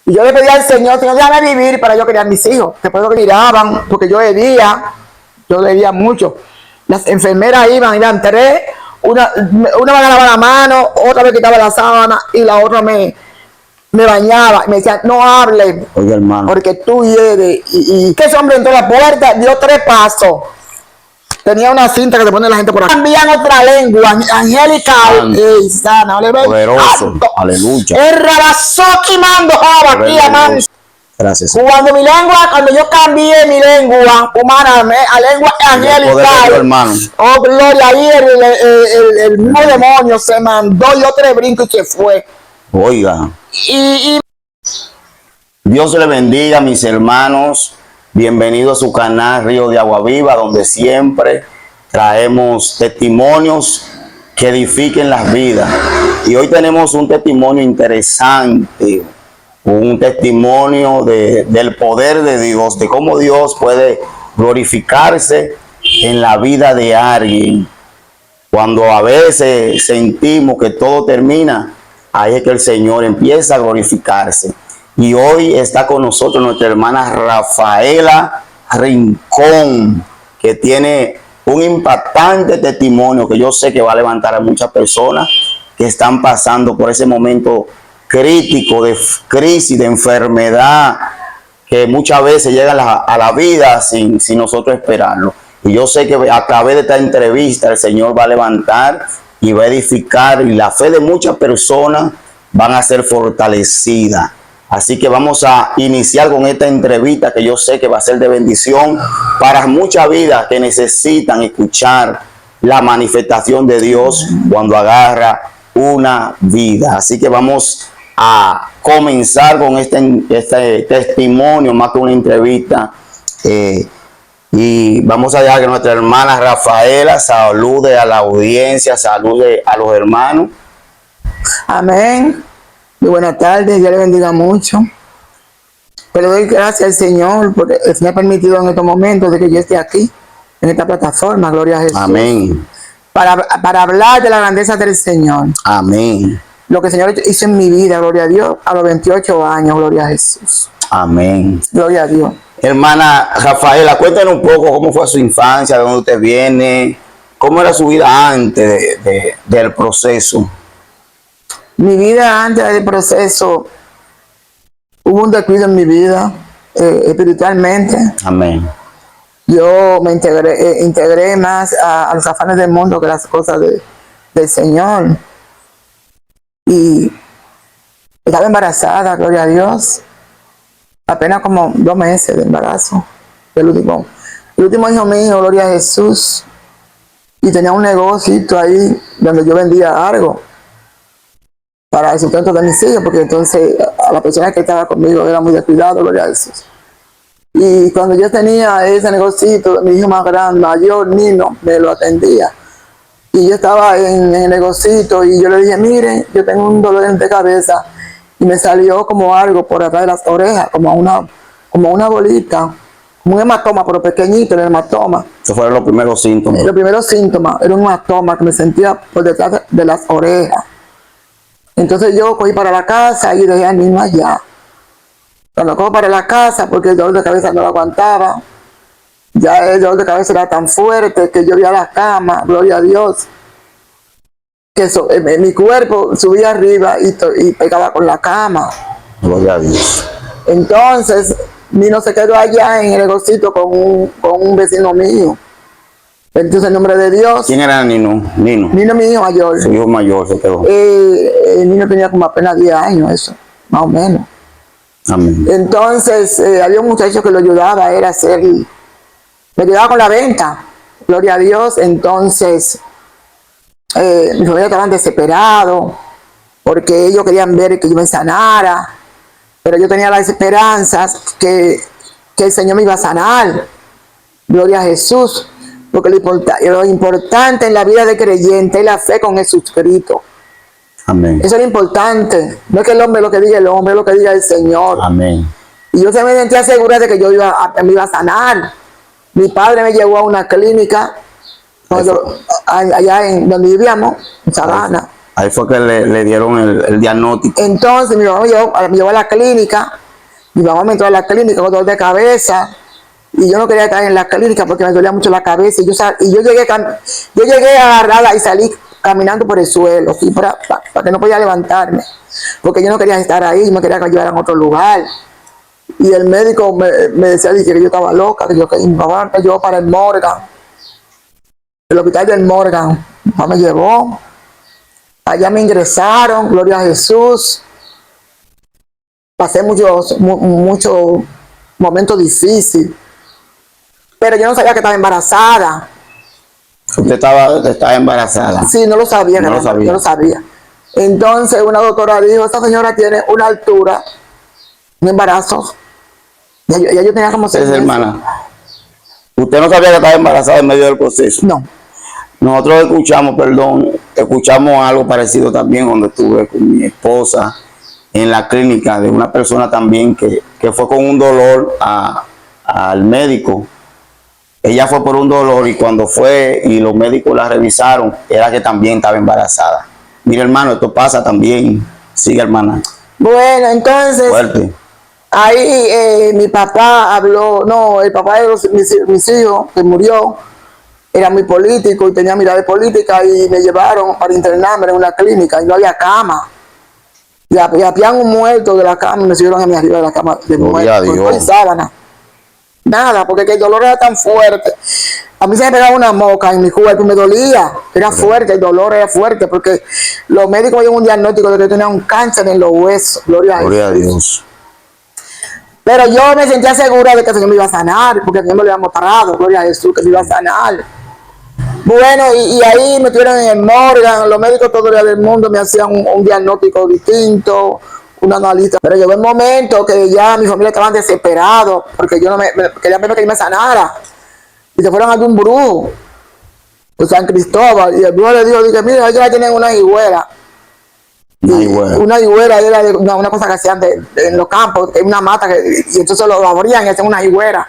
Y yo le pedí al Señor, Señor, déjame vivir para yo criar a mis hijos. Después lo que miraban, porque yo debía mucho. Las enfermeras iban tres, una me ganaba la mano, otra me quitaba la sábana y la otra me bañaba. Y me decía, no hable, oiga, hermano, porque tú hieres. Y que ese hombre entró a la puerta, dio 3 pasos. Tenía una cinta que se pone la gente por aquí. Cambian otra lengua, angelical, sana, poderoso, aleluya. El rabazoki mando aquí, amando. Gracias. Cuando yo cambié mi lengua humana a lengua angelical, hermano. Oh, gloria, ahí el mismo demonio se mandó, yo 3 brincos y se fue. Oiga. Y Dios le bendiga, mis hermanos. Bienvenido a su canal Río de Agua Viva, donde siempre traemos testimonios que edifiquen las vidas. Y hoy tenemos un testimonio interesante, un testimonio del poder de Dios, de cómo Dios puede glorificarse en la vida de alguien. Cuando a veces sentimos que todo termina, ahí es que el Señor empieza a glorificarse. Y hoy está con nosotros nuestra hermana Rafaela Rincón, que tiene un impactante testimonio que yo sé que va a levantar a muchas personas que están pasando por ese momento crítico de crisis, de enfermedad, que muchas veces llegan a la vida sin nosotros esperarlo. Y yo sé que a través de esta entrevista el Señor va a levantar y va a edificar, y la fe de muchas personas van a ser fortalecidas. Así que vamos a iniciar con esta entrevista que yo sé que va a ser de bendición para muchas vidas que necesitan escuchar la manifestación de Dios cuando agarra una vida. Así que vamos a comenzar con este testimonio más que una entrevista. Y vamos a dejar que nuestra hermana Rafaela salude a la audiencia, salude a los hermanos. Amén. Muy buenas tardes, Dios le bendiga mucho. Pero doy gracias al Señor porque me ha permitido en estos momentos de que yo esté aquí, en esta plataforma, gloria a Jesús. Amén. Para hablar de la grandeza del Señor. Amén. Lo que el Señor hizo en mi vida, gloria a Dios, a los 28 años, gloria a Jesús. Amén. Gloria a Dios. Hermana Rafaela, cuéntanos un poco cómo fue su infancia, de dónde usted viene, cómo era su vida antes del proceso. Mi vida antes del proceso, hubo un descuido en mi vida, espiritualmente. Amén. Yo me integré más a los afanes del mundo que las cosas del Señor. Y estaba embarazada, gloria a Dios. Apenas como 2 meses de embarazo. El último hijo mío, gloria a Jesús. Y tenía un negocio ahí donde yo vendía algo para el sustento de mis hijos, porque entonces a la persona que estaba conmigo era muy descuidado, gloria a Jesús. Y cuando yo tenía ese negocito, mi hijo más grande, mayor, Nino, me lo atendía. Y yo estaba en el negocito y yo le dije, mire, yo tengo un dolor de cabeza. Y me salió como algo por atrás de las orejas, como una bolita, como un hematoma, pero pequeñito el hematoma. Esos fueron los primeros síntomas. Los primeros síntomas, era un hematoma que me sentía por detrás de las orejas. Entonces yo cogí para la casa y dejé al niño allá. Cuando cojo para la casa, porque el dolor de cabeza no lo aguantaba, ya el dolor de cabeza era tan fuerte que yo vi a la cama, gloria a Dios, que mi cuerpo subía arriba y pegaba con la cama. Gloria a Dios. Entonces, Nino se quedó allá en el negocito con un vecino mío. Entonces, en nombre de Dios. ¿Quién era Nino? Nino, mi hijo mayor. Su hijo mayor se quedó. El niño tenía como apenas 10 años, eso, más o menos. Amén. Entonces, había un muchacho que lo ayudaba, me ayudaba con la venta, gloria a Dios. Entonces, mis familia estaban desesperados, porque ellos querían ver que yo me sanara, pero yo tenía las esperanzas que el Señor me iba a sanar, gloria a Jesús, porque lo importante en la vida de creyente es la fe con Jesucristo. Amén. Eso es lo importante. No es que el hombre lo que diga el hombre, es lo que diga el Señor. Amén. Y yo se me sentía segura de que me iba a sanar. Mi padre me llevó a una clínica allá en donde vivíamos, en Sabana. Ahí fue que le dieron el diagnóstico. Entonces mi mamá me llevó a la clínica, mi mamá me entró a la clínica con dolor de cabeza, y yo no quería estar en la clínica porque me dolía mucho la cabeza, y yo llegué agarrada y salí caminando por el suelo, así, para que no podía levantarme, porque yo no quería estar ahí, me quería que me llevaran a otro lugar. Y el médico me decía que yo estaba loca, que mi papá me llevó para el Morgan, el hospital del Morgan. Mi papá me llevó, allá me ingresaron, gloria a Jesús. Pasé muchos momentos difíciles, pero yo no sabía que estaba embarazada. ¿Usted estaba embarazada? Sí, no lo sabía, no lo sabía. Entonces una doctora dijo, esta señora tiene una altura, un embarazo. Ya yo tenía como 6 meses. Hermana, ¿usted no sabía que estaba embarazada en medio del proceso? No. Nosotros escuchamos algo parecido también cuando estuve con mi esposa en la clínica de una persona también que fue con un dolor al médico. Ella fue por un dolor y cuando fue y los médicos la revisaron, era que también estaba embarazada. Mire, hermano, esto pasa también. Sigue, hermana. Bueno, entonces, fuerte. Ahí mi papá habló, no, el papá de mis hijos, que murió, era muy político y tenía mirada de política, y me llevaron para internarme en una clínica y no había cama. Y habían un muerto de la cama y me subieron a mí arriba de la cama de muerto. No hay sábana. Nada, porque el dolor era tan fuerte. A mí se me pegaba una moca en mi cuerpo y me dolía. Era fuerte, el dolor era fuerte, porque los médicos me dieron un diagnóstico de que tenía un cáncer en los huesos. Gloria a Dios. Pero yo me sentía segura de que el Señor me iba a sanar, porque el Señor me lo había mostrado, gloria a Jesús, que me iba a sanar. Bueno, y ahí me tuvieron en el Morgan, los médicos todo el día del mundo me hacían un diagnóstico distinto, un analista. Pero llegó el momento que ya mi familia estaban desesperados, porque yo querían verme que yo me sanara. Y se fueron a un brujo, de San Cristóbal, y el brujo le dijo, mira, ellos ya tienen una higuera. Una higuera era una cosa que hacían en los campos, una mata, y entonces lo abrían y hacían una higuera.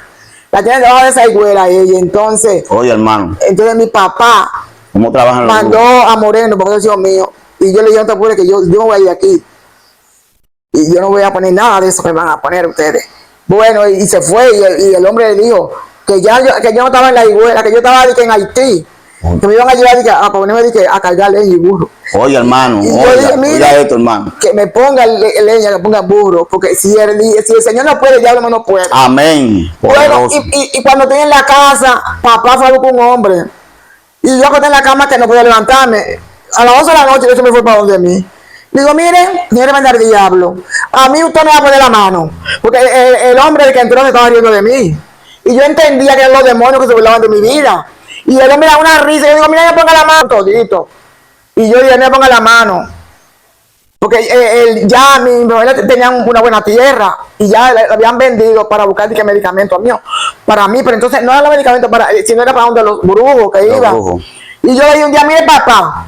La tienen debajo de esa higuera y entonces... Oye, hermano. Entonces mi papá ¿cómo trabajan los mandó a Moreno, porque es Dios mío, y yo le dije, no te apures, que yo me voy a ir de aquí. Y yo no voy a poner nada de eso que van a poner ustedes. Bueno, y se fue, y el hombre le dijo que yo no estaba en la higuera, que yo estaba en Haití. Que me iban a llevar a ponerme a cargar leña y burro. Oye, hermano, mira esto, hermano. Que me ponga leña, que ponga burro, porque si el Señor no puede, el diablo no puede. Amén. Bueno, y cuando estoy en la casa, papá fue con un hombre, y yo acosté en la cama que no podía levantarme. A las 11 de la noche, eso me fue para donde mí. Digo, miren, señor mandar el diablo, a mí usted me va a poner la mano, porque el hombre que entró se estaba riendo de mí. Y yo entendía que eran los demonios que se burlaban de mi vida. Y él me da una risa y yo digo, mira, me ponga la mano todito. Y yo dije, me ponga la mano. Porque ya mi familia tenían una buena tierra y ya la habían vendido para buscar medicamentos míos para mí, pero entonces no era los medicamentos sino era para donde los brujos que iban. Y yo le dije un día, mire papá,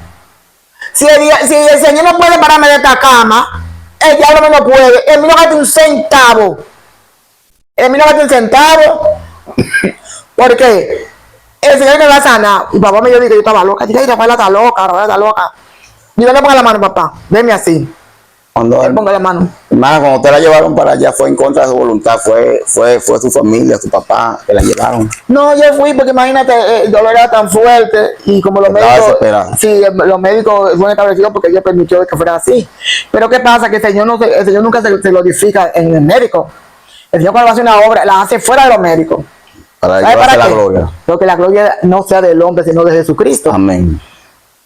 si el Señor no puede pararme de esta cama, el diablo no puede. Él no gasta un centavo. Porque el Señor me va a sanar. Y papá me dijo que yo estaba loca. Yo dije, Rafaela está loca, Rafaela está loca. Yo no ponga la mano, papá. Deme así. Cuando ponga la mano. Hermana, cuando usted la llevaron para allá, fue en contra de su voluntad. Fue su familia, su papá, que la llevaron. No, yo fui porque imagínate, el dolor era tan fuerte. Y como los médicos. Sí, los médicos fueron establecidos porque Dios permitió que fuera así. Pero ¿qué pasa? Que el Señor nunca se glorifica en el médico. El Señor cuando hace una obra, la hace fuera de los médicos. Para llevarse la gloria. Porque la gloria no sea del hombre, sino de Jesucristo. Amén.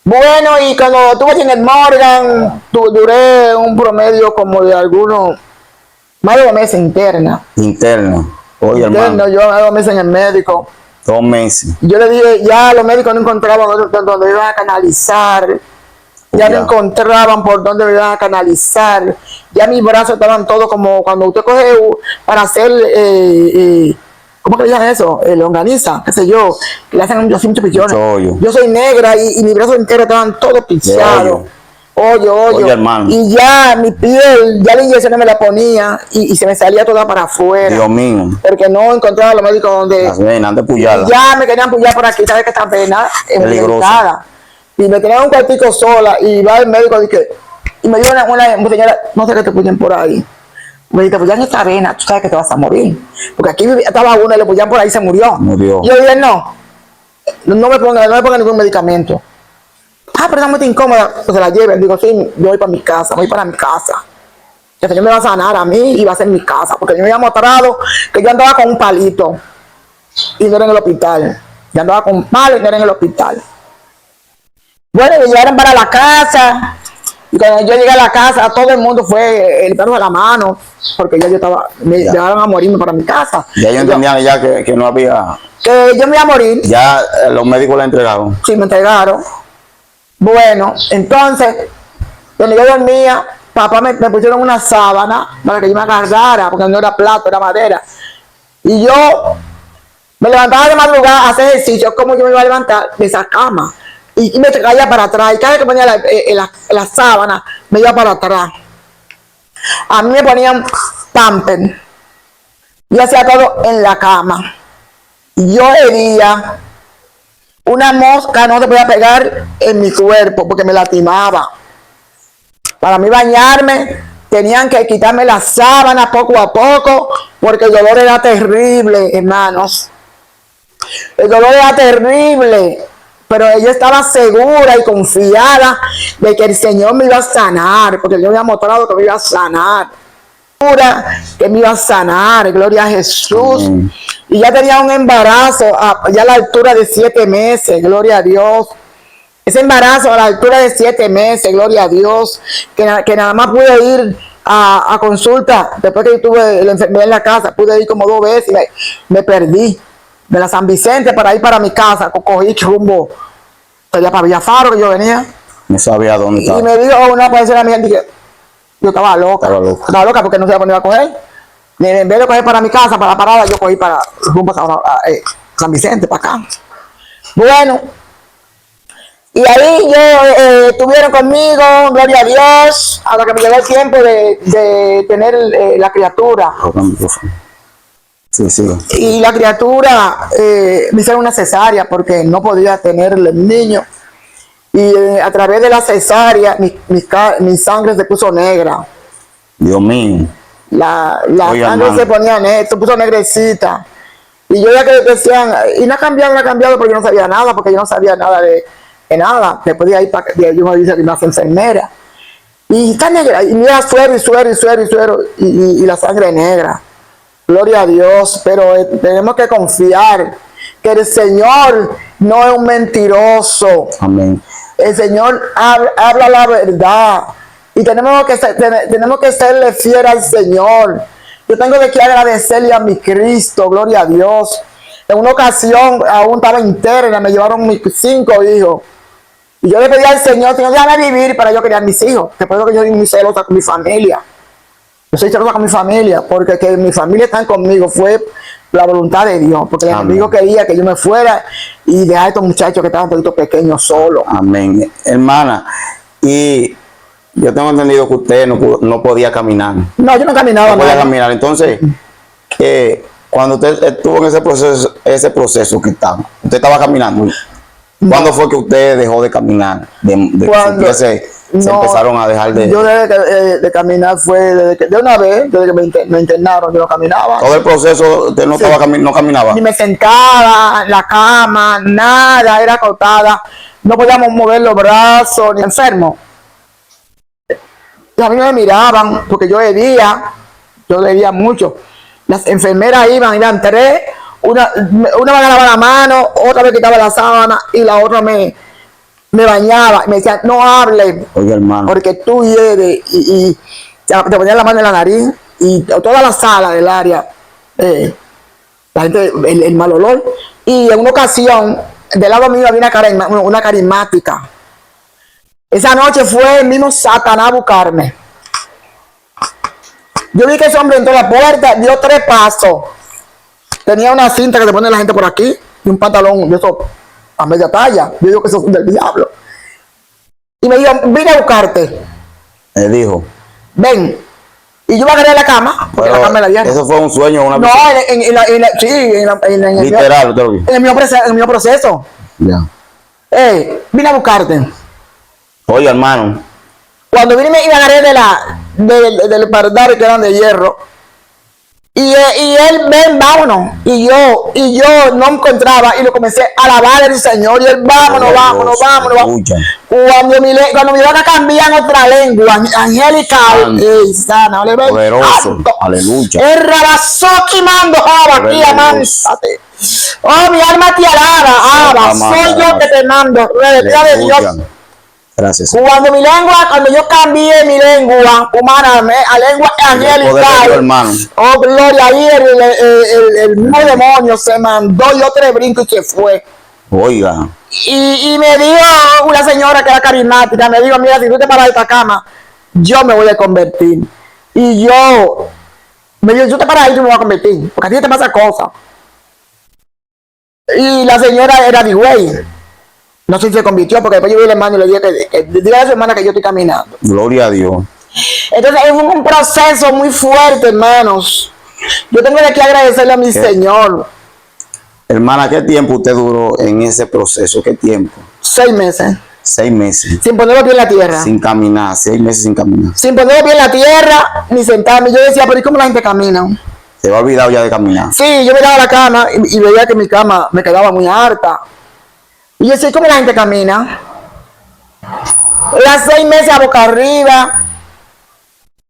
Bueno, y cuando estuve en el Morgan, duré un promedio como de algunos, más de 2 meses interna. Oye, hermano. Yo 2 meses en el médico. 2 meses. Yo le dije, ya los médicos no encontraban donde me iban a canalizar. Ya no encontraban por dónde me iban a canalizar. Ya mis brazos estaban todos como cuando usted coge para hacer... ¿cómo que le llaman eso? Longaniza, qué sé yo, que le hacen así muchos pichones. Yo soy negra y mis brazos enteros estaban todos pichados. Oye, hermano. Y ya mi piel, ya la inyección no me la ponía y se me salía toda para afuera. Dios mío. Porque no encontraba a los médicos donde... Las venas de puyada. Ya me querían puyar por aquí, ¿sabes que esta vena es peligrosa? y me tenía un cuartico sola, y va el médico y me dio una señora, no sé qué te pusieron por ahí. Me dice, te pusieron esta vena, tú sabes que te vas a morir. Porque aquí estaba una y le pusieron por ahí y se murió. Murió. Y yo dije, no me ponga ningún medicamento. Pero está muy incómoda, pues se la lleven. Digo, sí, yo voy para mi casa, voy para mi casa. El Señor me va a sanar a mí y va a ser mi casa. Porque yo me había mostrado que yo andaba con un palito y no era en el hospital. Yo andaba con un palo y no era en el hospital. Bueno, me llevaron para la casa. Y cuando yo llegué a la casa, todo el mundo fue el perro de la mano. Porque ya yo estaba, me llevaron a morirme para mi casa. Ya yo entendía ya que no había... Que yo me iba a morir. Ya los médicos la entregaron. Sí, me entregaron. Bueno, entonces, cuando yo dormía, papá me pusieron una sábana para que yo me agarrara, porque no era plato, era madera. Y yo me levantaba de madrugada a hacer ejercicio, como yo me iba a levantar de esa cama. Y me caía para atrás. Y cada vez que ponía la sábana, me iba para atrás. A mí me ponían pamper. Yo hacía todo en la cama. Y yo hería. Una mosca no se podía pegar en mi cuerpo porque me lastimaba. Para mí bañarme, tenían que quitarme las sábanas poco a poco porque el dolor era terrible, hermanos. El dolor era terrible, pero yo estaba segura y confiada de que el Señor me iba a sanar, porque yo me había mostrado que me iba a sanar. Que me iba a sanar, gloria a Jesús. Y ya tenía un embarazo ya a la altura de 7 meses, gloria a Dios. Ese embarazo a la altura de 7 meses, gloria a Dios, que nada más pude ir a consulta, después que yo tuve la enfermedad en la casa, pude ir como 2 veces y me perdí de la San Vicente para ir para mi casa, cogí rumbo allá para Villafaro que yo venía. No sabía dónde estaba. Y me dijo una persona a mi gente que yo estaba loca porque no sabía dónde iba a coger. En vez de coger para mi casa, para la parada, yo cogí para rumbo a San Vicente, para acá. Bueno, y ahí yo estuvieron conmigo, gloria a Dios, hasta que me llegó el tiempo de tener la criatura. Sí, sí. Y la criatura me hicieron una cesárea porque no podía tener el niño. Y a través de la cesárea, mi sangre se puso negra. Dios mío. La sangre se ponía negra, se puso negrecita. Y yo ya que decían, y no ha cambiado, pero yo no sabía nada, porque yo no sabía nada de nada. Después de ahí, yo me dice que me hace enfermera. Y está negra, y mira, suero, y la sangre negra. Gloria a Dios, pero tenemos que confiar que el Señor no es un mentiroso. Amén. El Señor habla la verdad y tenemos que serle fiel al Señor. Yo tengo que agradecerle a mi Cristo, gloria a Dios. En una ocasión, aún estaba interna, me llevaron mis 5 hijos. Y yo le pedí al Señor, déjame vivir para yo criar mis hijos. Después de que yo soy muy celosa con mi familia. Yo soy celosa con mi familia, porque que mi familia está conmigo fue la voluntad de Dios, porque el enemigo quería que yo me fuera y dejar a estos muchachos que estaban un poquito pequeños solos. Amén. Hermana, y yo tengo entendido que usted no podía caminar. No, yo no caminaba. No podía caminar. Entonces, cuando usted estuvo en ese proceso que estaba, usted estaba caminando. ¿Cuándo fue que usted dejó de caminar? Cuando se empezaron a dejar de... Yo de caminar fue de una vez, desde que me internaron, yo no caminaba. Todo el proceso usted no, no caminaba. Ni me sentaba en la cama, nada, era acostada. No podíamos mover los brazos, ni enfermo. Y a mí me miraban, porque yo bebía mucho. Las enfermeras iban 3, una me agarraba la mano, otra me quitaba la sábana y la otra me bañaba. Y me decían, no hable, oye, hermano, porque tú hieres. Y te ponían la mano en la nariz y toda la sala del área, la gente, el mal olor. Y en una ocasión, del lado mío había una carismática. Esa noche fue el mismo Satanás a buscarme. Yo vi que ese hombre entró a la puerta, dio 3 pasos. Tenía una cinta que se pone la gente por aquí y un pantalón de eso a media talla. Yo digo que eso es del diablo. Y me dijo, vine a buscarte. Me dijo, ven. Y yo me agarré a la cama, porque la cama me la dieron. ¿Eso fue un sueño o una visión? No, sí, literal, en el mismo proceso. Ya. Vine a buscarte. Oye, hermano. Cuando vine me agarré del pardal que eran de hierro. Y él, ven, vámonos. Y yo no encontraba y lo comencé a alabar al Señor. Y él, vámonos. Cuando mi boca cambia en otra lengua, angelical, sana, poderoso, aleluya. El rabazó quemando, aquí, amánzate. Oh, mi alma te alaba, soy yo que te mando, reverencia de Dios. Gracias. Cuando yo cambié mi lengua humana a lengua angelical, oh gloria, ahí el mismo demonio se mandó y otro brinco y se fue. Oiga. Y me dijo una señora que era carismática, me dijo, mira, si tú te paras de esta cama, yo me voy a convertir. Y yo, me dijo, yo te paras ahí, yo me voy a convertir, porque a ti te pasa cosas. Y la señora era de güey. No sé si se convirtió, porque después yo vi al hermano y le dije que diga a su hermana que yo estoy caminando. Gloria a Dios. Entonces es un proceso muy fuerte, hermanos. Yo tengo que agradecerle a mi Señor. Hermana, ¿qué tiempo usted duró en ese proceso? ¿Qué tiempo? 6 meses. 6 meses. Sin poner los pies en la tierra. Sin caminar, 6 meses sin caminar. Sin poner los pies en la tierra, ni sentarme. Yo decía, pero ¿y cómo la gente camina? ¿Te va olvidado ya de caminar? Sí, yo miraba la cama y veía que mi cama me quedaba muy harta. Y yo decía, ¿cómo la gente camina? Las 6 meses a boca arriba,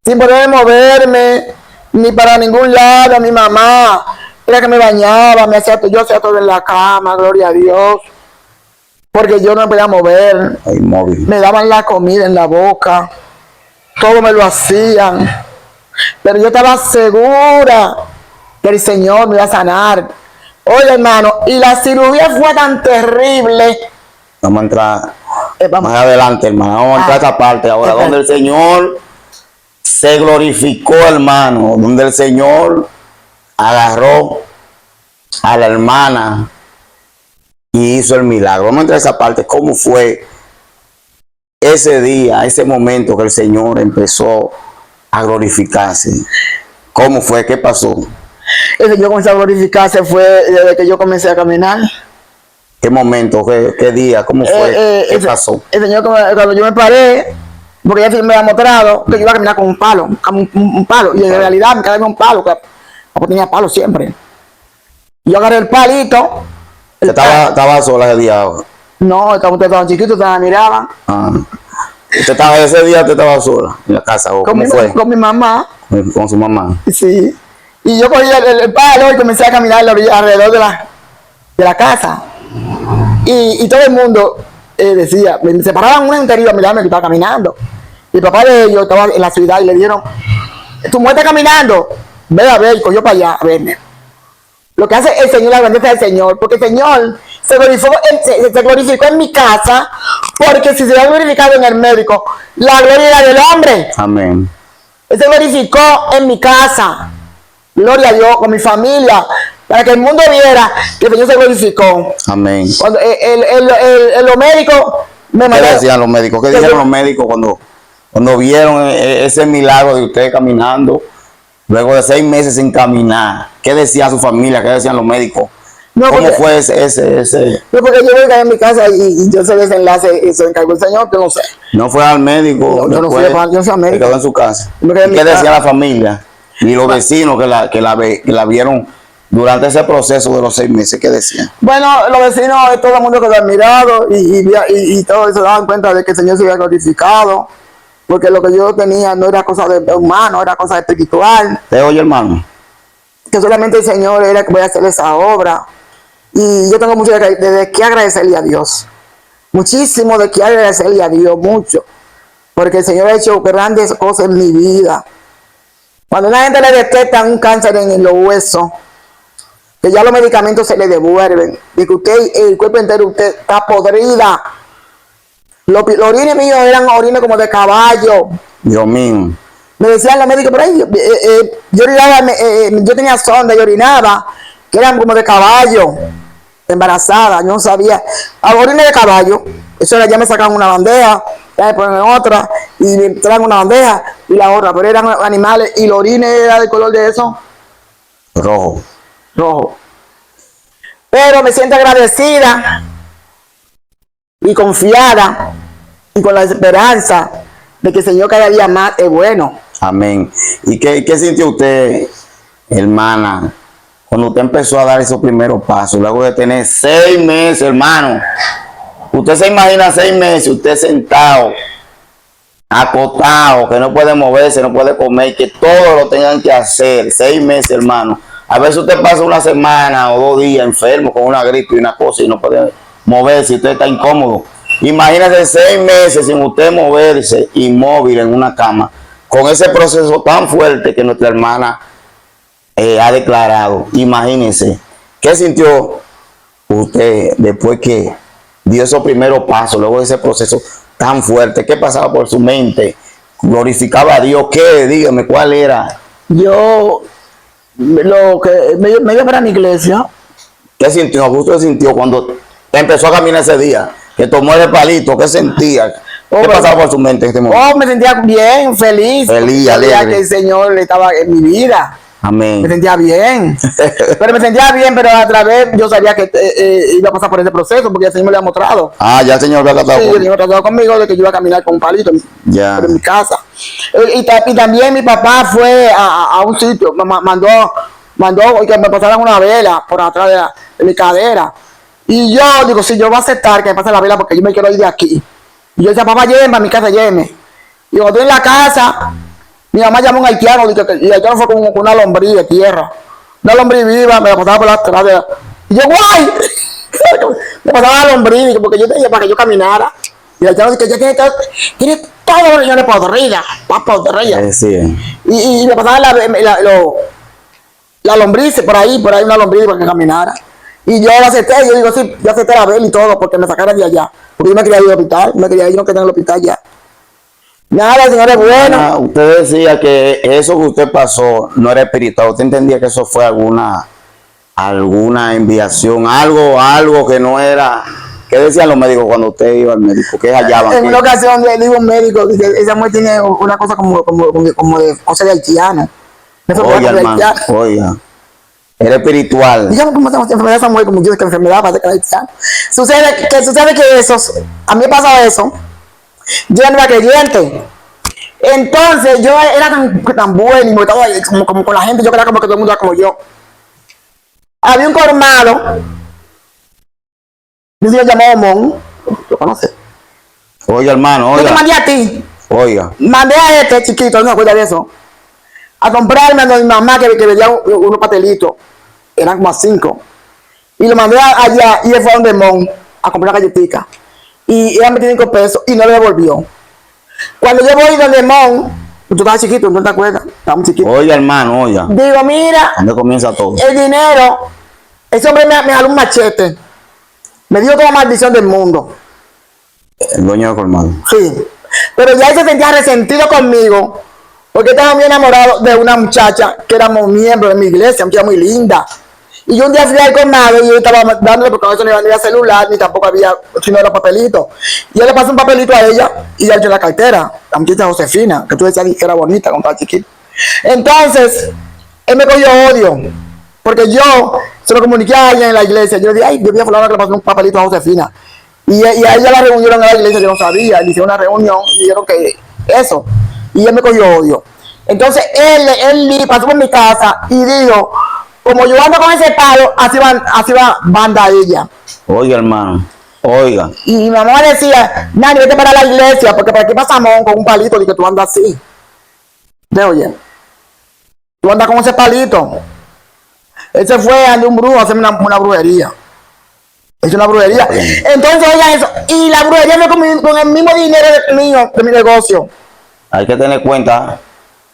sin poder moverme, ni para ningún lado. Mi mamá era que me bañaba, yo hacía todo en la cama, gloria a Dios. Porque yo no me podía mover. Me daban la comida en la boca. Todo me lo hacían. Pero yo estaba segura que el Señor me iba a sanar. Oye, hermano, y la cirugía fue tan terrible. Vamos a entrar más adelante, hermano. Vamos a entrar a esta parte ahora, donde el Señor se glorificó, hermano. Donde el Señor agarró a la hermana y hizo el milagro. Vamos a entrar a esa parte. ¿Cómo fue ese día, ese momento que el Señor empezó a glorificarse? ¿Cómo fue? ¿Qué pasó? El Señor comenzó a glorificarse fue desde que yo comencé a caminar. ¿Qué momento? ¿Qué día? ¿Cómo fue? ¿Qué pasó? El Señor, cuando yo me paré, porque ya me había mostrado que yo iba a caminar con un palo, un palo, y en realidad me quedaba un palo, porque tenía palo siempre. Yo agarré el palito. ¿Estaba sola ese día? No, ustedes estaban chiquitos, ustedes me miraban. Ese día usted estaba sola en la casa, ¿o cómo fue? Con mi mamá. ¿Con su mamá? Sí. Y yo cogí el palo y comencé a caminar alrededor de la casa. Y todo el mundo decía, me separaban una entería a mirarme que estaba caminando. Y el papá de ellos estaba en la ciudad y le dijeron, tu mujer está caminando, ve a ver, y cogió para allá a verme. Lo que hace el Señor, la grandeza del Señor, porque el Señor se glorificó en mi casa, porque si se había glorificado en el médico, la gloria era del hombre. Amén. Él se glorificó en mi casa, gloria a Dios, con mi familia, para que el mundo viera que el Señor se glorificó. Amén. Cuando los médicos me mandaron. ¿Qué decían los médicos? ¿Qué dijeron los médicos cuando vieron ese milagro de usted caminando, luego de 6 meses sin caminar? ¿Qué decía su familia? ¿Qué decían los médicos? No, ¿cómo fue ese? No, porque yo voy a caer en mi casa y yo sé desenlace y se encargó el Señor, que no sé. ¿No fue al médico? No, yo no fui al médico. Se quedó en su casa. ¿Qué decía la familia? Y los vecinos que la vieron durante ese proceso de los 6 meses, ¿qué decían? Bueno, los vecinos, todo el mundo quedó admirado y todos se daban cuenta de que el Señor se había glorificado, porque lo que yo tenía no era cosa de humano, era cosa espiritual. ¿Te oye, hermano? Que solamente el Señor era que voy a hacer esa obra. Y yo tengo mucho de que agradecerle a Dios. Muchísimo de que agradecerle a Dios, mucho. Porque el Señor ha hecho grandes cosas en mi vida. Cuando a una gente le detectan un cáncer en los huesos, que ya los medicamentos se le devuelven, y que usted, el cuerpo entero, usted está podrida. Los orines míos eran orines como de caballo. Dios mío. Me decían los médicos, por ahí, yo orinaba, yo tenía sonda y orinaba, que eran como de caballo, embarazada, yo no sabía. Orines de caballo, eso era, ya me sacaban una bandeja, ya me ponen otra, y me traen una bandeja y la otra, pero eran animales, y los orines era del color de eso. Rojo. Pero me siento agradecida y confiada y con la esperanza de que el Señor cada día más es bueno. Amén. ¿Y qué sintió usted, hermana, cuando usted empezó a dar esos primeros pasos, luego de tener 6 meses, hermano? Usted se imagina 6 meses, usted sentado, acostado, que no puede moverse, no puede comer, que todo lo tengan que hacer. 6 meses, hermano. A veces usted pasa una semana o 2 días enfermo con una gripe y una cosa y no puede moverse, usted está incómodo. Imagínese 6 meses sin usted moverse, inmóvil en una cama, con ese proceso tan fuerte que nuestra hermana ha declarado. Imagínese, ¿qué sintió usted después que dio esos primeros pasos, luego de ese proceso tan fuerte? ¿Qué pasaba por su mente? ¿Glorificaba a Dios? ¿Qué? Dígame, ¿cuál era? Yo, lo que me dio para mi iglesia. ¿Qué sintió? ¿Usted sintió cuando empezó a caminar ese día? Que tomó el palito, ¿qué sentía? ¿Qué pasaba por su mente en este momento? Me sentía bien, feliz. Feliz, sabía alegre. que el Señor estaba en mi vida. Amén. Me sentía bien. Pero me sentía bien, pero a través yo sabía que iba a pasar por ese proceso porque el Señor me lo había mostrado. Ah, ya el Señor había tratado. Sí, el Señor tratado conmigo de que yo iba a caminar con un palito ya en mi casa. Y también mi papá fue a un sitio, mandó que me pasaran una vela por atrás de mi cadera. Y yo digo, sí, yo voy a aceptar que me pase la vela porque yo me quiero ir de aquí. Y yo decía, papá, lléveme a mi casa, lléveme. Y cuando estoy en la casa, mi mamá llamó a un haitiano y el haitiano fue con una lombriz de tierra. Una lombriz viva, me la pasaba por atrás de la... Y yo, guay, me pasaba la lombriz porque yo tenía para que yo caminara. Y el haitiano dice que ya tiene todos los riñones podridas, podridas. Sí. Y me pasaba la lombriz por ahí una lombriz para que caminara. Y yo lo acepté, yo digo, sí, yo acepté la vela y todo porque me sacaran de allá. Porque yo me quería ir al hospital, yo no quería ir al hospital ya. Nada, el Señor es bueno. Usted decía que eso que usted pasó no era espiritual. ¿Usted entendía que eso fue alguna enviación, algo que no era? ¿Qué decían los médicos cuando usted iba al médico? ¿Qué hallaban? En una ocasión le digo a un médico que esa mujer tiene una cosa como de cosa de haitiano. Oiga, hermano, oiga. Era espiritual. Dígame cómo se llama enfermedad esa mujer, como yo que enfermedad para que la haitiana. Sucede que a mí me pasó eso. Yo no era creyente. Entonces yo era tan bueno y me estaba como con la gente, yo creía como que todo el mundo era como yo. Había un colmado, un señor llamado Mon, ¿lo conoces? Oiga, hermano, oiga. Yo te mandé a ti. Oiga. Mandé a este chiquito, no me acuerdo de eso, a comprarme a mi mamá que vendía unos pastelitos, eran como a 5. Y lo mandé allá y él fue a donde Mon a comprar galletica. Y ella me tiene 5 pesos y no le devolvió. Cuando yo voy donde Mon, tú estabas chiquito, no te acuerdas, estábamos chiquitos. Oiga, hermano, oiga. Digo, mira, ¿dónde comienza todo? El dinero, ese hombre me jaló un machete, me dio toda la maldición del mundo. El dueño del colmado. Sí, pero ya él se sentía resentido conmigo, porque estaba muy enamorado de una muchacha que éramos miembros de mi iglesia, una muchacha muy linda. Y yo un día fui al colmado y yo estaba dándole, porque con eso no iba ni a celular, ni tampoco había, si no era papelito. Y yo le pasé un papelito a ella y ella echó la cartera, la muchacha Josefina, que tú decías que era bonita, con tal chiquito. Entonces, él me cogió odio, porque yo se lo comuniqué a alguien en la iglesia. Yo le dije, ay, yo vi a fulano que le pasó un papelito a Josefina. Y a ella la reunieron en la iglesia, yo no sabía, le hicieron una reunión y dijeron que eso. Y él me cogió odio. Entonces, él pasó por mi casa y dijo, como yo ando con ese palo, así va banda ella. Oiga, hermano, oiga. Y mi mamá decía, Nani, vete para la iglesia, porque para aquí pasamos con un palito y que tú andas así. ¿Te oye? Tú andas con ese palito. Él se fue a un brujo a hacerme una brujería. Es una brujería. Entonces, oigan eso. Y la brujería fue con el mismo dinero mío, de mi negocio. Hay que tener cuenta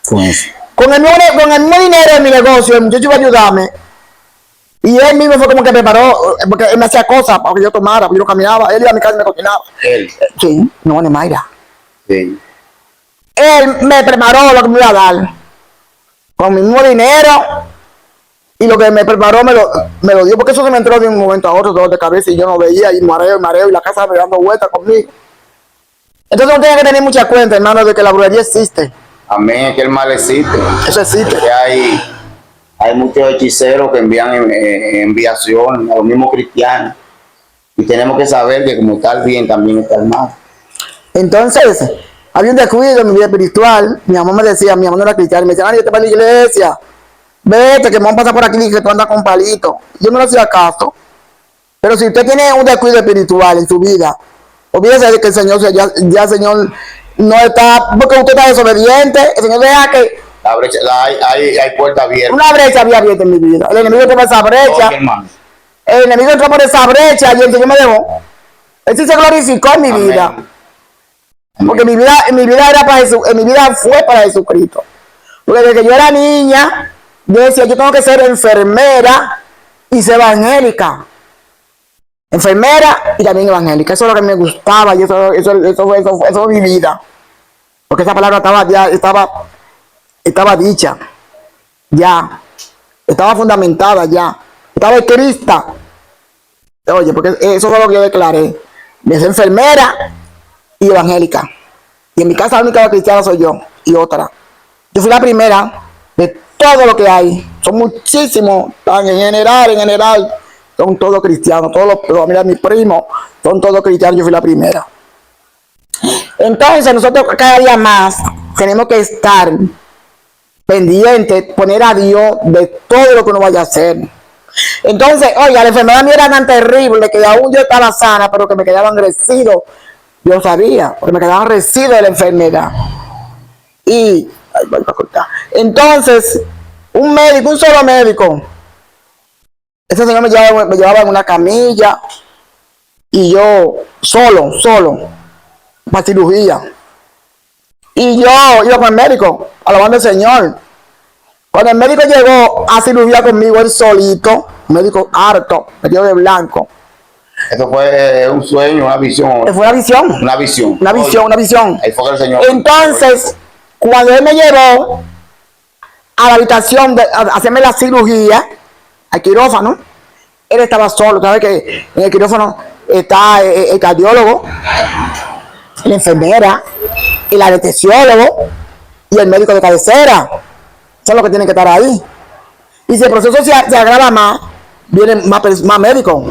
con eso. Con el mismo dinero de mi negocio, el muchacho iba a ayudarme. Y él mismo fue como que preparó, porque él me hacía cosas para que yo tomara, porque yo caminaba. Él iba a mi casa y me cocinaba. Él. Sí, no, ni Mayra. Sí. Él me preparó lo que me iba a dar. Con mi mismo dinero. Y lo que me preparó me lo dio, porque eso se me entró de un momento a otro, dolor de cabeza, y yo no veía, y mareo, y la casa me dando vueltas conmigo. Entonces uno tiene que tener mucha cuenta, hermano, de que la brujería existe. Amén, es que el mal existe. Eso existe. Porque hay muchos hechiceros que envían enviaciones a los mismos cristianos. Y tenemos que saber que como está el bien, también está el mal. Entonces, había un descuido en mi vida espiritual. Mi mamá me decía, mi mamá no era cristiana, me decía, ay, yo te voy a la iglesia. Vete, que vamos a pasar por aquí y que tú andas con palito. Yo no le hacía caso. Pero si usted tiene un descuido espiritual en su vida, olvídese de que el Señor, ya el Señor no está, porque usted está desobediente, el Señor deja que... La brecha, hay puerta abierta. Una brecha había abierta en mi vida. El enemigo entró por esa brecha. El enemigo entró por esa brecha y el Señor me dejó. Él sí se glorificó en mi Amén. vida. Amén. Porque mi vida era para Jesús, mi vida fue para Jesucristo. Porque desde que yo era niña, yo decía, yo tengo que ser enfermera y ser evangélica. Enfermera y también evangélica. Eso es lo que me gustaba y eso fue mi vida. Porque esa palabra estaba dicha. Ya. Estaba fundamentada ya. Estaba escrita. Oye, porque eso fue lo que yo declaré. Me soy enfermera y evangélica. Y en mi casa la única cristiana soy yo y otra. Yo fui la primera de todo lo que hay. Son muchísimos, en general, son todos cristianos. Mira, mis primos son todos cristianos. Yo fui la primera. Entonces, nosotros cada día más tenemos que estar pendientes, poner a Dios de todo lo que uno vaya a hacer. Entonces, oye, la enfermedad mía era tan terrible que aún yo estaba sana, pero que me quedaban residuos. Yo sabía, porque me quedaban residuos de la enfermedad. Y, entonces, un solo médico, ese señor me llevaba en una camilla y yo solo, para cirugía. Y yo iba con el médico, alabando al Señor. Cuando el médico llegó a cirugía conmigo, él solito, un médico harto, metido de blanco. Eso fue un sueño, una visión. Fue una visión. Una visión. Una visión. Ahí fue que el Señor. Entonces, cuando él me llevó a la habitación a hacerme la cirugía, al quirófano, él estaba solo. ¿Sabes que en el quirófano está el cardiólogo, la enfermera, el anestesiólogo y el médico de cabecera? Son los que tienen que estar ahí. Y si el proceso se agrava más, vienen más médicos.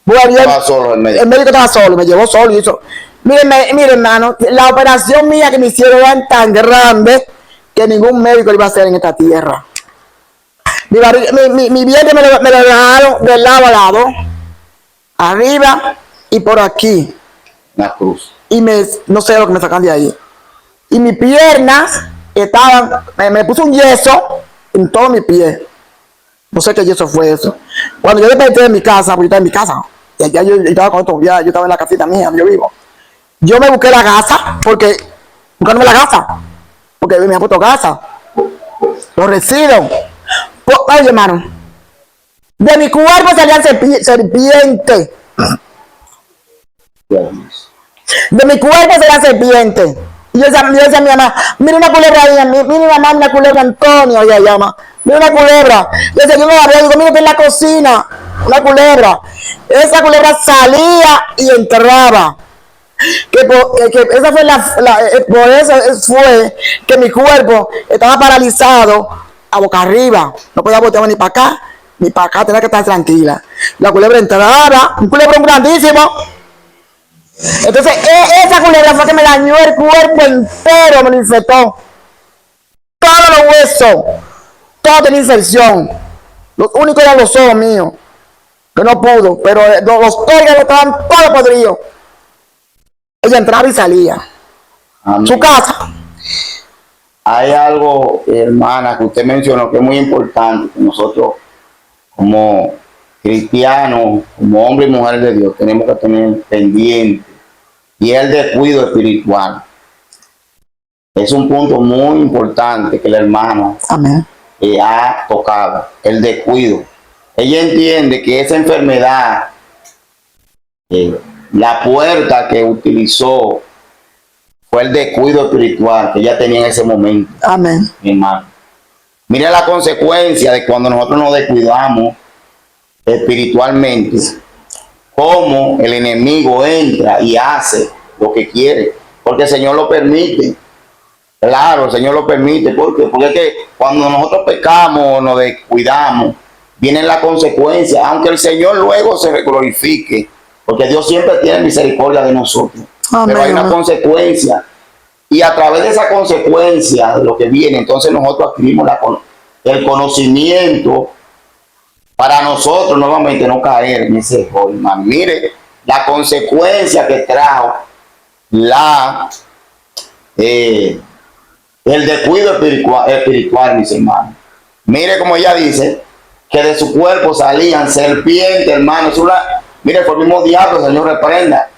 Estaba solo el médico. El médico estaba solo, me llevó solo y hizo. Mire, hermano, la operación mía que me hicieron era tan grande que ningún médico lo iba a hacer en esta tierra. Mi vientre me lo dejaron de lado a lado, arriba y por aquí. La cruz. Y no sé lo que me sacan de ahí. Y mis piernas estaban, me puso un yeso en todo mi pie. No sé qué yeso fue eso. Cuando yo desperté de mi casa, porque yo estaba en mi casa, y ya yo estaba con esto, ya yo estaba en la casita mía, yo vivo. Yo me busqué la gasa, buscándome la gasa, porque me han puesto gasa. Los residuos. Oye, hermano, de mi cuerpo salían serpientes. De mi cuerpo salían serpientes. Y yo decía a mi mamá, mira una culebra ahí, mira mi mamá, una culebra Antonio, ella llama. Mira una culebra. Yo decía, yo no la veo, digo, mira que en la cocina, una culebra. Esa culebra salía y entraba. Esa fue por eso fue que mi cuerpo estaba paralizado a boca arriba. No podía voltear ni para acá, ni para acá, tenía que estar tranquila. La culebra entraba, un culebrón grandísimo. Entonces, esa culebra fue que me dañó el cuerpo entero, me lo infectó. Todos los huesos, todo tenía infección. Los únicos eran los ojos míos, que no pudo, pero los órganos estaban todos podridos. Ella entraba y salía. Amén. Su casa. Hay algo, hermana, que usted mencionó que es muy importante, que nosotros como cristianos, como hombres y mujeres de Dios, tenemos que tener pendiente, y es el descuido espiritual. Es un punto muy importante que la hermana Amén. Ha tocado, el descuido. Ella entiende que esa enfermedad, la puerta que utilizó fue el descuido espiritual que ella tenía en ese momento. Amén. Mi hermano. Mira la consecuencia de cuando nosotros nos descuidamos espiritualmente, cómo el enemigo entra y hace lo que quiere, porque el Señor lo permite. Claro, el Señor lo permite. Porque es que cuando nosotros pecamos o nos descuidamos, vienen las consecuencias, aunque el Señor luego se glorifique porque Dios siempre tiene misericordia de nosotros. Amén. Pero hay una consecuencia, y a través de esa consecuencia de lo que viene, entonces nosotros adquirimos el conocimiento para nosotros nuevamente no caer en ese error, hermano. Mire la consecuencia que trajo el descuido espiritual, mis hermanos. Mire como ella dice, que de su cuerpo salían serpientes, hermanos. Mire, fue el mismo diablo, el Señor reprenda.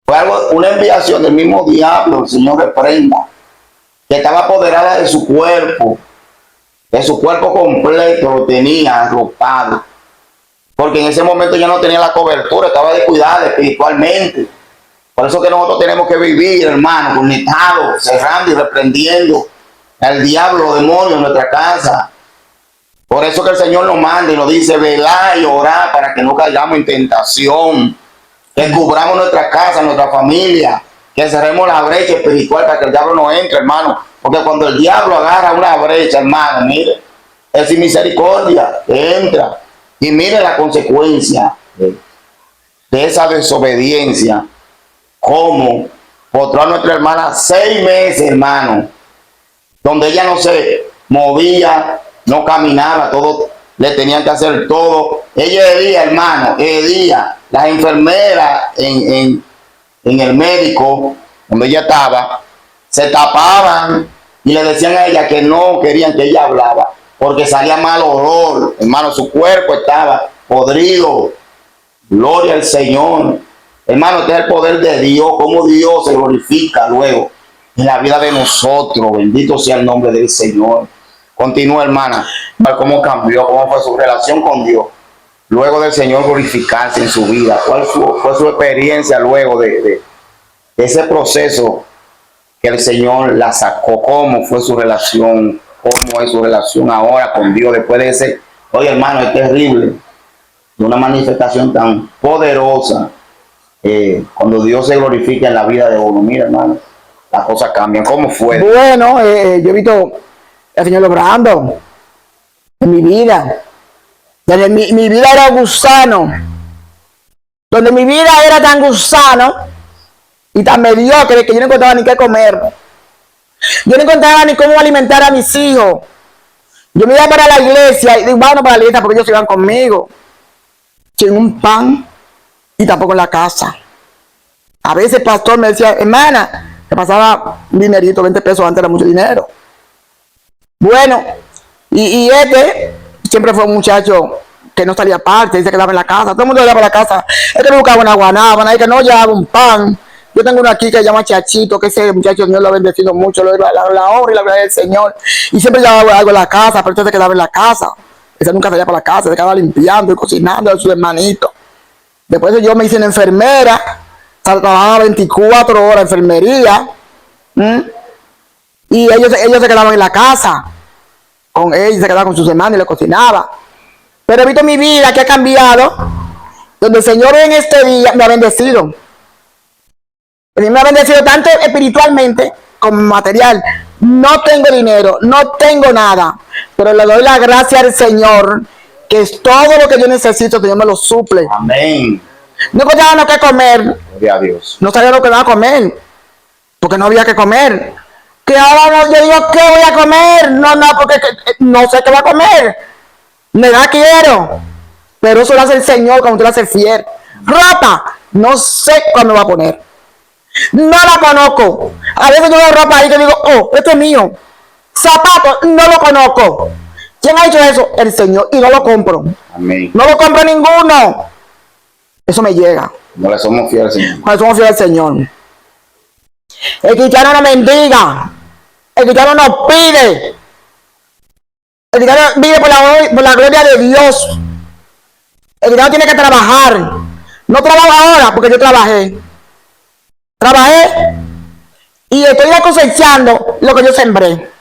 Fue una enviación del mismo diablo, el Señor reprenda, que estaba apoderada de su cuerpo completo, lo tenía arropado, porque en ese momento ya no tenía la cobertura, estaba descuidada espiritualmente. Por eso que nosotros tenemos que vivir, hermano, conectados, cerrando y reprendiendo al diablo, los demonios en nuestra casa. Por eso que el Señor nos manda y nos dice, velar y orar para que no caigamos en tentación, que cubramos nuestra casa, nuestra familia, que cerremos la brecha espiritual para que el diablo no entre, hermano. Porque cuando el diablo agarra una brecha, hermano, mire, es sin misericordia, entra. Y mire la consecuencia de esa desobediencia. Como postró a nuestra hermana 6 meses, hermano, donde ella no se movía, no caminaba, todo, le tenían que hacer todo. Ella herida, hermano, herida. Las enfermeras en el médico, donde ella estaba, se tapaban y le decían a ella que no querían que ella hablara, porque salía mal olor, hermano, su cuerpo estaba podrido. Gloria al Señor. Hermano, este es el poder de Dios, cómo Dios se glorifica luego en la vida de nosotros. Bendito sea el nombre del Señor. Continúa, hermana, cómo cambió, cómo fue su relación con Dios luego del Señor glorificarse en su vida. ¿Cuál fue su experiencia luego de ese proceso que el Señor la sacó? ¿Cómo fue su relación? ¿Cómo es su relación ahora con Dios después de ese? Oye, hermano, es terrible, de una manifestación tan poderosa. Cuando Dios se glorifica en la vida de uno, mira, hermano, las cosas cambian. ¿Cómo fue? Bueno, yo he visto al Señor obrando en mi vida. Donde mi vida era gusano, donde mi vida era tan gusano y tan mediocre que yo no encontraba ni qué comer. Yo no encontraba ni cómo alimentar a mis hijos. Yo me iba para la iglesia y digo, bueno, para la iglesia porque ellos iban conmigo, sin un pan y tampoco en la casa. A veces el pastor me decía, hermana, me pasaba un dinerito, 20 pesos, antes era mucho dinero. Bueno, y este siempre fue un muchacho que no salía aparte, y se quedaba en la casa. Todo el mundo iba para la casa. Él que buscaba una guanábana, que no llevaba un pan. Yo tengo uno aquí que se llama Chachito, que ese muchacho Dios lo ha bendecido mucho, la obra y la gloria del Señor. Y siempre llevaba algo en la casa, pero él se quedaba en la casa. Ese nunca salía para la casa, se quedaba limpiando y cocinando a sus hermanitos. Después yo me hice una enfermera, trabajaba 24 horas en enfermería. Y ellos se quedaban en la casa con él, se quedaba con sus hermanos y le cocinaba. Pero he visto mi vida que ha cambiado, donde el Señor en este día me ha bendecido. Me ha bendecido tanto espiritualmente como material. No tengo dinero, no tengo nada, pero le doy la gracia al Señor, que es todo lo que yo necesito, el Señor me lo suple. Amén. No encontraba lo que comer. Gloria a Dios. No sabía lo que iba a comer, porque no había que comer. Que ahora yo digo, ¿qué voy a comer? No, porque no sé qué voy a comer. Me da quiero. Pero eso lo hace el Señor cuando tú lo haces fiel. Ropa, no sé cuándo va a poner. No la conozco. A veces yo veo ropa ahí que digo, oh, esto es mío. Zapatos, no lo conozco. ¿Quién ha hecho eso? El Señor. Y no lo compro. Amén. No lo compro ninguno. Eso me llega. No le somos fieles al Señor. Cuando somos fieles al Señor. El cristiano no mendiga. El cristiano no pide. El cristiano vive por la gloria de Dios. El cristiano tiene que trabajar. No trabajo ahora porque yo trabajé. Trabajé y estoy cosechando lo que yo sembré.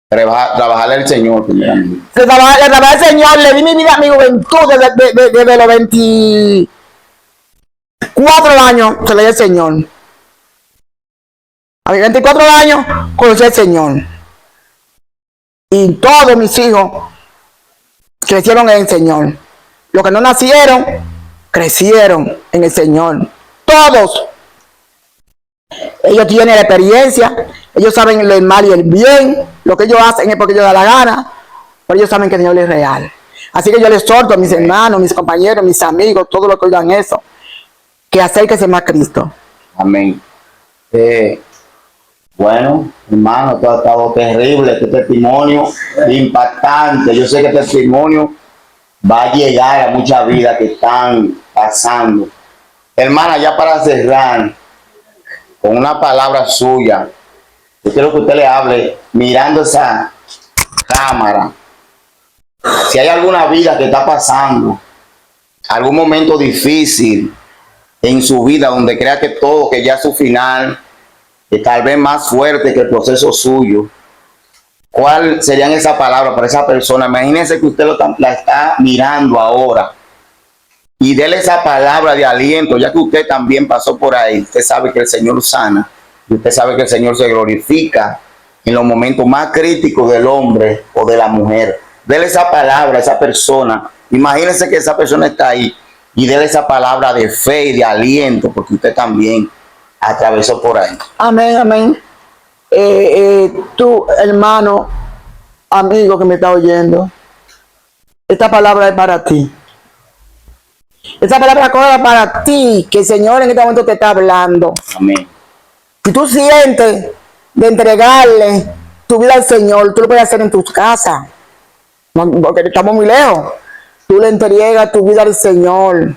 Trabajarle al Señor, primeramente. Le trabajé al Señor, le di mi vida, mi juventud desde los 24 años, se le di al Señor. A mis 24 años conocí al Señor. Y todos mis hijos crecieron en el Señor. Los que no nacieron, crecieron en el Señor. Todos. Ellos tienen la experiencia, ellos saben el mal y el bien, lo que ellos hacen es porque ellos dan la gana, pero ellos saben que el Señor es real. Así que yo les exhorto a mis hermanos, mis compañeros, mis amigos, todos los que oigan eso, que acérquense más a Cristo. Amén. Bueno, hermano, esto ha estado terrible, este testimonio impactante. Yo sé que este testimonio va a llegar a muchas vidas que están pasando. Hermana, ya para cerrar, con una palabra suya, yo quiero que usted le hable mirando esa cámara. Si hay alguna vida que está pasando, algún momento difícil en su vida, donde crea que todo, que ya es su final, que tal vez más fuerte que el proceso suyo, ¿cuál serían esas palabras para esa persona? Imagínense que usted la está mirando ahora y déle esa palabra de aliento, ya que usted también pasó por ahí. Usted sabe que el Señor sana y usted sabe que el Señor se glorifica en los momentos más críticos del hombre o de la mujer. Dele esa palabra a esa persona. Imagínense que esa persona está ahí y dele esa palabra de fe y de aliento, porque usted también atravesó por ahí. Amén, amén. Tú, hermano, amigo que me está oyendo, esta palabra es para ti. Esta palabra es para ti, que el Señor en este momento te está hablando. Amén. Si tú sientes de entregarle tu vida al Señor, tú lo puedes hacer en tus casas, porque estamos muy lejos. Tú le entregas tu vida al Señor.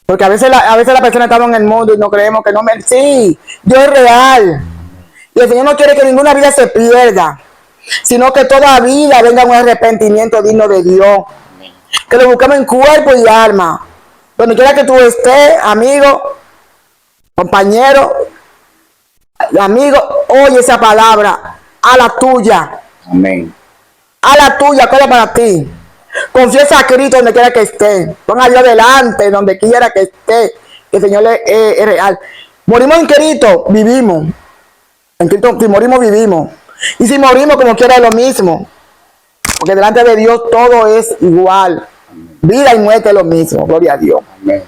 Porque a veces la persona está en el mundo y no creemos que no. Sí, Dios es real. Y el Señor no quiere que ninguna vida se pierda, sino que toda vida venga un arrepentimiento digno de Dios. Que lo busquemos en cuerpo y alma. Donde quiera que tú estés, amigo, compañero, amigo, oye esa palabra, a la tuya. Amén. A la tuya, cosa para ti. Confiesa a Cristo donde quiera que esté. Pon a Dios delante, donde quiera que esté. Que el Señor es real. Morimos en Cristo, vivimos. En Cristo, si morimos, vivimos. Y si morimos, como quiera, es lo mismo. Porque delante de Dios todo es igual. Vida y muerte es lo mismo. Gloria a Dios. Amén.